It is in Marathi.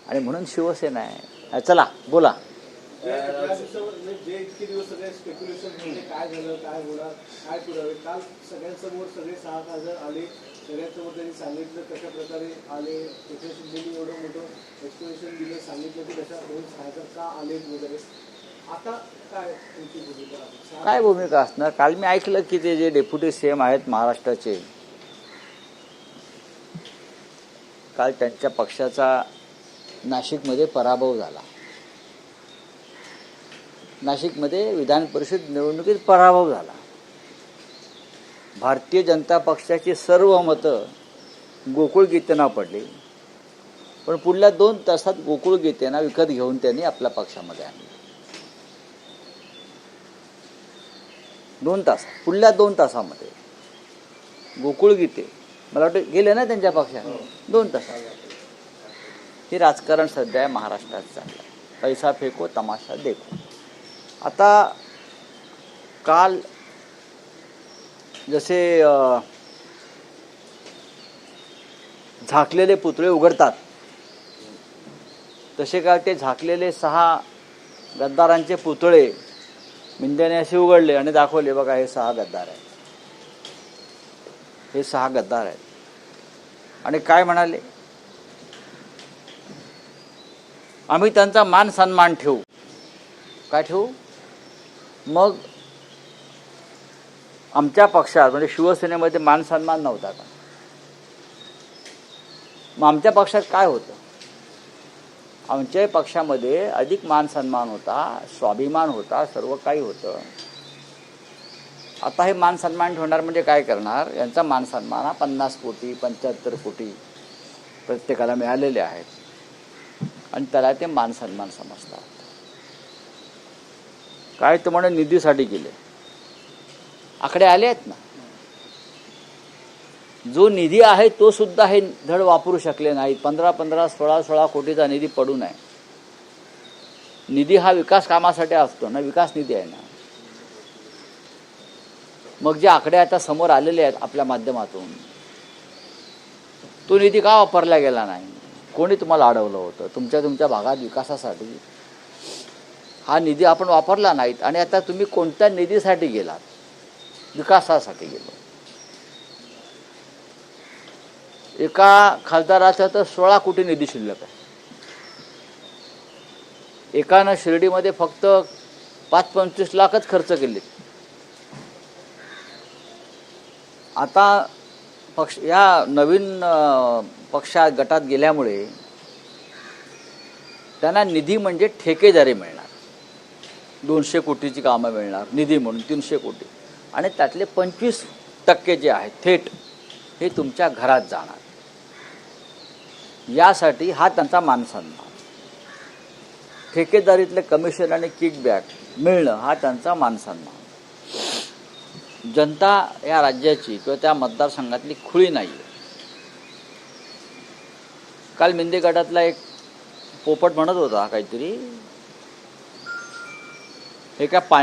आणि म्हणून शिवसेना आहे. चला बोला. जे इतके दिवस सगळे स्पेक्युलेशन म्हणजे काय झालं, काय होणार, काय पुरावे, काल सगळ्यांसमोर सगळे 6 खासदार आले, सगळ्यांसमोर त्यांनी सांगितलं कशा प्रकारे आले, एकनाथ शिंदेनी एवढं मोठं एक्सप्लेनेशन दिलं, सांगितलं की कशा दोन खासदार का आले वगैरे. आता काय तुमची भूमिका, काय भूमिका असणार? काल मी ऐकलं की ते जे डेप्युटी सीएम आहेत महाराष्ट्राचे, काल त्यांच्या पक्षाचा नाशिकमध्ये पराभव झाला. नाशिकमध्ये विधान परिषद निवडणुकीत पराभव झाला. भारतीय जनता पक्षाची सर्व मतं गोकुळ गीतेंना पडली, पण पुढल्या 2 तासात गोकुळ गीतेंना विकत घेऊन त्यांनी आपल्या पक्षामध्ये आणलं. 2 तास, पुढल्या 2 तासामध्ये गोकुळ गीते मला वाटतं गेले ना त्यांच्या पक्षाने 2 तासात. हे राजकारण सध्या महाराष्ट्रात चाललं. पैसा फेको तमाशा देखो. आता काल जसे झाकलेले पुतळे उघडतात तसे काय ते झाकलेले 6 गद्दारांचे पुतळे मिंद्याने असे उघडले आणि दाखवले, बघा हे 6 गद्दार आहेत, हे 6 गद्दार आहेत. आणि काय म्हणाले, आम्ही त्यांचा मान सन्मान ठेवू. काय ठेवू? मग आमच्या पक्षात म्हणजे शिवसेनेमध्ये मान सन्मान नव्हता का? मग आमच्या पक्षात काय होतं? आमच्या पक्षामध्ये अधिक मान सन्मान होता, स्वाभिमान होता, सर्व काही होतं. आता हे मान सन्मान ठेवणार म्हणजे काय करणार? यांचा मान सन्मान हा 50 कोटी 75 कोटी प्रत्येकाला मिळालेले आहेत आणि त्याला ते मान सन्मान समजतात. काय तर म्हणे निधीसाठी केले. आकडे आले आहेत ना. जो निधी आहे तो सुद्धा हे धड वापरू शकले नाहीत. 15-15, 16-16 कोटीचा निधी पडून आहे. निधी हा विकास कामासाठी असतो ना, विकास निधी आहे ना. मग जे आकडे आता समोर आलेले आहेत आपल्या माध्यमातून, तो निधी का वापरला गेला नाही? कोणी तुम्हाला अडवलं होतं? तुमच्या भागात विकासासाठी हा निधी आपण वापरला नाहीत. आणि आता तुम्ही कोणत्या निधीसाठी गेलात? विकासासाठी गेलो. एका खासदाराचा तर 16 कोटी निधी शिल्लक आहे. एकानं शिर्डीमध्ये फक्त 5-25 लाखच खर्च केले. आता पक्ष या नवीन पक्षात गटात गेल्यामुळे त्यांना निधी म्हणजे ठेकेदारी मिळणार. 200 कोटीची कामं मिळणार निधी म्हणून, 300 कोटी. आणि त्यातले 25% जे आहेत थेट हे तुमच्या घरात जाणार. यासाठी हा त्यांचा मानसन्मान. ठेकेदारीतले कमिशन आणि किकबॅक मिळणं हा त्यांचा मानसन्मान. जनता या राज्याची किंवा त्या मतदारसंघातली खुळी नाही आहे. काल मिंदे गटातला एक पोपट म्हणत होता काहीतरी, हे काय पाळण्या